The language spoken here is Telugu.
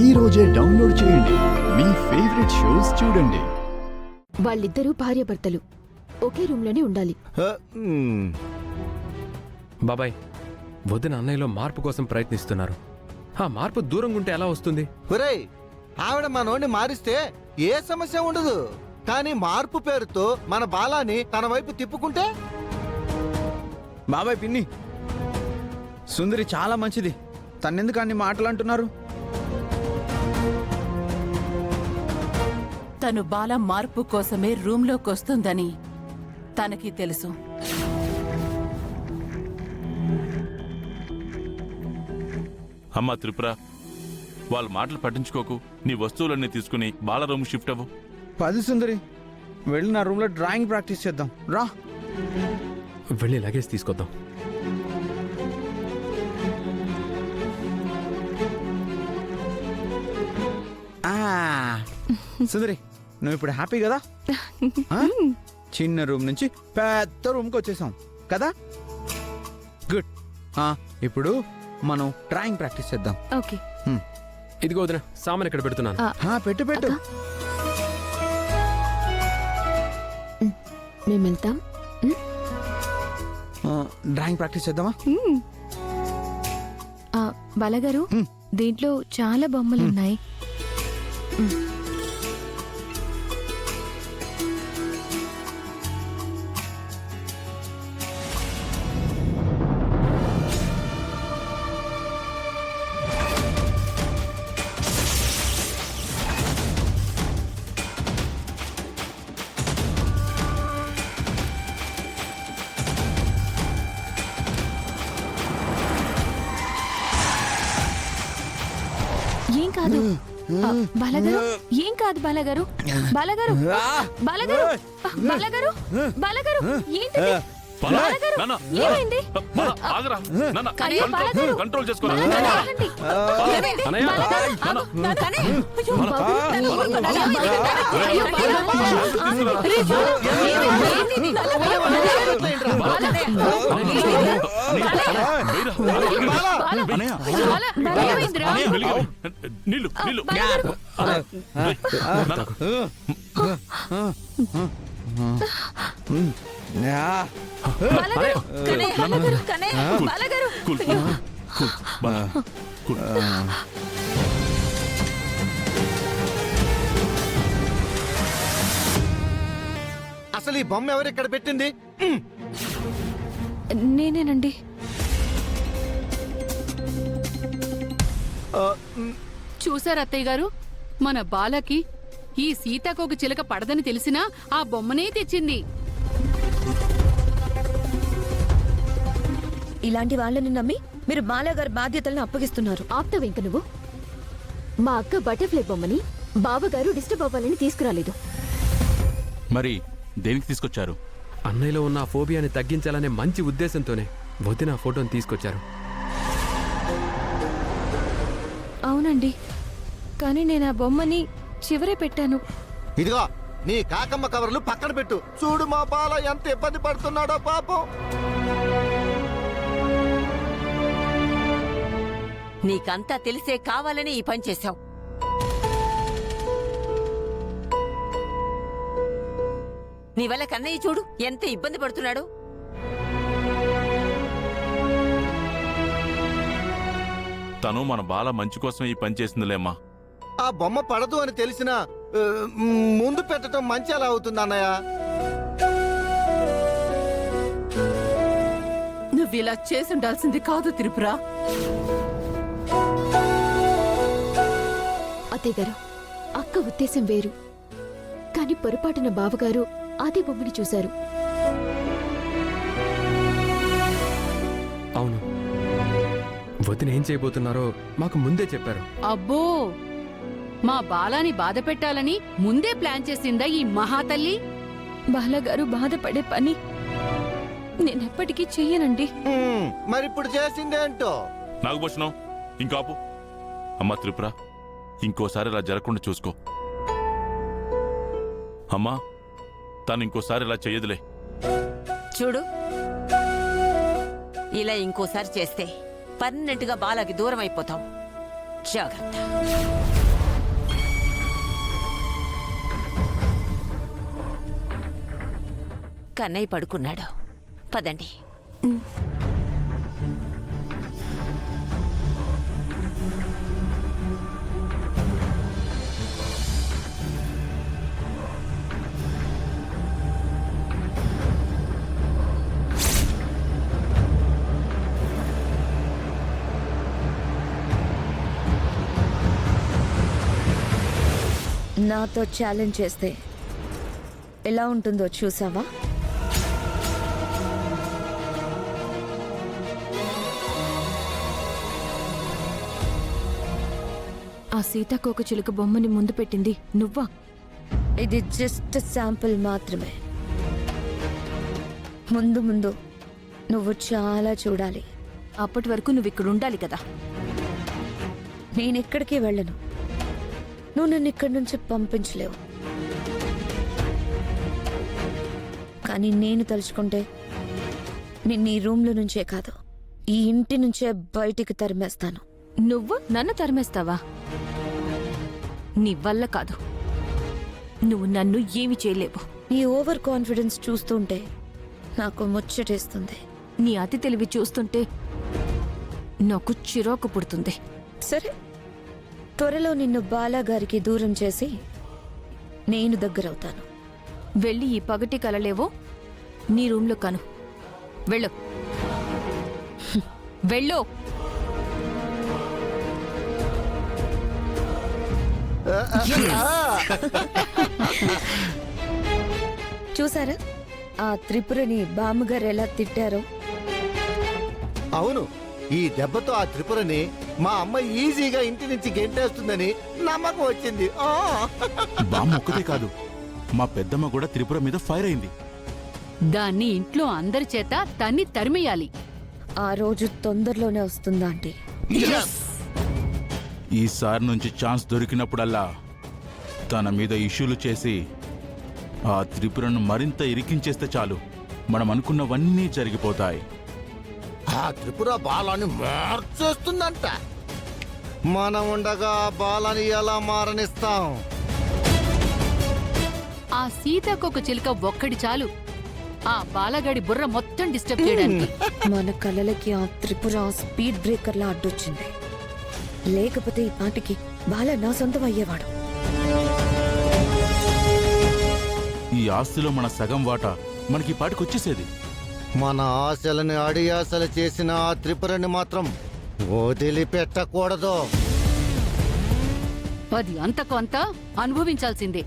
ఈ రోజే డౌన్లోడ్ చేయండి. మీ ఫేవరెట్ షోస్ చూడండి. వాళ్ళిద్దరూ భార్యాభర్తలు ఒకే రూమ్లోనే ఉండాలి. బాబాయ్, వదిన అన్నయ్యలో మార్పు కోసం ప్రయత్నిస్తున్నారు. ఆ మార్పు దూరంగా ఉంటే ఎలా వస్తుంది? ఒరేయ్, ఆవిడ మనోడిని మారిస్తే ఏ సమస్య ఉండదు. కానీ మార్పు పేరుతో మన బాలాని తన వైపు తిప్పుకుంటే బాబాయ్ పిన్ని, సుందరి చాలా మంచిది. తన్నెందుకు అన్ని మాటలు అంటున్నారు? తను బాల మార్పు కోసమే రూంలోకి వస్తుందని తనకి తెలుసు. అమ్మా త్రిపుర, వాళ్ళ మాటలు పట్టించుకోకు. నీ వస్తువులన్నీ తీసుకుని బాల రూమ్ షిఫ్ట్ అవ్వు. పది సుందరి, వెళ్ళి నా రూమ్లో డ్రాయింగ్ ప్రాక్టీస్ చేద్దాం రా. వెళ్ళి లగేజ్ తీసుకొద్దాం. సుందరి, నువ్వు ఇప్పుడు హ్యాపీ కదా? చిన్న రూమ్ నుంచి పెద్ద రూమ్కి వచ్చేసాం కదా? గుడ్. ఇప్పుడు మనం డ్రాయింగ్ ప్రాక్టీస్ చేద్దాం. ఓకే. ఇదిగో వదిన, సామాన్ ఇక్కడ పెడుతున్నాను. పెట్టు పెట్టు. మేము వెళ్తాం. డ్రాయింగ్ ప్రాక్టీస్ చేద్దామా? బాలగారు, దీంట్లో చాలా బొమ్మలున్నాయి. ఏం కాదు బాలగారు, ఏం కాదు బాలగారు. బాలగారు, బాలగారు, బాలగారు, బాలగారు, ఏంటిది? బాలగారు, ఏమైంది? కంట్రోల్ చేసుకో. ఆగండి. అన్నయ్య, నీళ్ళు నీళ్ళు. అసలు ఈ బొమ్మ ఎవరు ఇక్కడ పెట్టింది? నేనేనండి. చూశారు అత్తయ్య గారు, మన బాలకి ఈ సీతాకోక చిలక పడదని తెలిసినా ఆ బొమ్మనే తెచ్చింది. ఇలాంటి వాళ్ళని నమ్మి మీరు బాలగారి బాధ్యతలను అప్పగిస్తున్నారు. ఆప్తావు ఇంక నువ్వు. మా అక్క బటర్ఫ్లై బొమ్మని బావగారు డిస్టర్బ్ అవ్వాలని తీసుకురాలేదు. మరి దేనికి తీసుకొచ్చారు? అన్నయ్యలో ఉన్న ఆ ఫోబియాని తగ్గించాలనే మంచి ఉద్దేశంతోనే వదిన ఆ ఫోటోని తీసుకొచ్చారు. అవునండి, కానీ నేను ఆ బొమ్మని చివరే పెట్టాను. ఇదిగో, నీ కాకమ్మ కవర్లు పక్కన పెట్టు. చూడు మా బాల ఎంత ఇబ్బంది పడుతున్నాడో పాపం. నీకంతా తెలిసే కావాలని ఈ పని చేశావు. నీ వల్ల కన్నయ్య చూడు ఎంత ఇబ్బంది పడుతున్నాడు. తను మన బాల మంచి కోసం ఈ పని చేసిందిలేమ్మా. ఆ బొమ్మ పడదు అని తెలిసినా ముందు పెట్టడం మంచి ఎలా అవుతుంది అన్నయ్య? నువ్విలా చేసుండాల్సింది కాదు త్రిపుర. అత్తయ్య గారు, అక్క ఉద్దేశం వేరు, కానీ పొరపాటున బావగారు అదే బొమ్మని చూశారు. అవును, వదిన ఏం చేయబోతున్నారో మాకు ముందే చెప్పారు. అబ్బో, మా బాలాని బాధ పెట్టాలని ముందే ప్లాన్ చేసిందా ఈ మహాతల్లి? బాలగారు బాధపడే పని నేనెప్పటికీ చెయ్యనండి. మరిప్పుడు చేసిందేంటో? నాగభూషణం, ఇంకాపు. అమ్మా త్రిపుర, ఇంకోసారి ఇలా జరగకుండా చూసుకో. అమ్మా, తను ఇంకోసారి ఇలా చెయ్యదులే. చూడు, ఇలా ఇంకోసారి చేస్తే పర్మనెంట్ గా బాలకి దూరం అయిపోతాం. జాగ్రత్త. కన్నయ్య పడుకున్నాడు. పదండి. నాతో ఛాలెంజ్ చేస్తే ఎలా ఉంటుందో చూసావా? ఆ సీతాకోక చిలుక బొమ్మని ముందు పెట్టింది నువ్వా? ఇది జస్ట్ శాంపుల్ మాత్రమే. ముందు ముందు నువ్వు చాలా చూడాలి. అప్పటి వరకు నువ్వు ఇక్కడ ఉండాలి కదా. నేనెక్కడికి వెళ్ళను. నువ్వు నన్ను ఇక్కడి నుంచి పంపించలేవు. కానీ నేను తలుచుకుంటే నిన్ను ఈ రూమ్లో నుంచే కాదు, ఈ ఇంటి నుంచే బయటికి తరిమేస్తాను. నువ్వు నన్ను తరిమేస్తావా? నీ వల్ల కాదు. నువ్వు నన్ను ఏమి చేయలేవు. నీ ఓవర్ కాన్ఫిడెన్స్ చూస్తుంటే నాకు ముచ్చటేస్తుంది. నీ అతి తెలివి చూస్తుంటే నాకు చిరాకు పుడుతుంది. సరే, త్వరలో నిన్ను బాలాగారికి దూరం చేసి నేను దగ్గరవుతాను. వెళ్ళి ఈ పగటి కలలేవో నీ రూమ్లో కను. వెళ్ళు. వెళ్ళు. చూసారా ఆ త్రిపురని బామ్మగారు ఎలా తిట్టారో? అవును, ఈ దెబ్బతో ఆ త్రిపురని మా అమ్మ ఈజీగా ఇంటి నుంచి గెంటేస్తుందని నమ్మకం వచ్చింది. బామ్మ ఒక్కతే కాదు, మా పెద్దమ్మ కూడా త్రిపుర మీద ఫైర్ అయింది. దాన్ని ఇంట్లో అందరి చేత తన్ని తరిమేయాలి. ఆ రోజు తొందరలోనే వస్తుందా ఆంటీ? ఈసారి నుంచి ఛాన్స్ దొరికినప్పుడల్లా తన మీద ఇష్యూలు చేసి ఆ త్రిపురను మరింత ఇరికించేస్తే చాలు, మనం అనుకున్నవన్నీ జరిగిపోతాయి. ఆ త్రిపుర బాలాని మార్చేస్తుందంట. మనం ఉండగా ఆ బాలాని ఎలా మారనిస్తాం? ఆ సీతాకోక చిలుక ఒక్కడి చాలు ఆ బాలగాడి బుర్ర మొత్తం డిస్టర్బ్ చేయడానికి. మన కలలకి ఆ త్రిపుర స్పీడ్ బ్రేకర్లా అడ్డొచ్చింది. లేకపోతే ఈ పాటికి బాల నా సొంతం అయ్యేవాడు. ఈ ఆస్తిలో మన సగం వాటా మనకి ఈ పాటికొచ్చేసేది. మన ఆశలని అడియాసలు చేసిన ఆ త్రిపురని మాత్రం వదిలిపెట్టకూడదు. అది అంతకు అంతా అనుభవించాల్సిందే.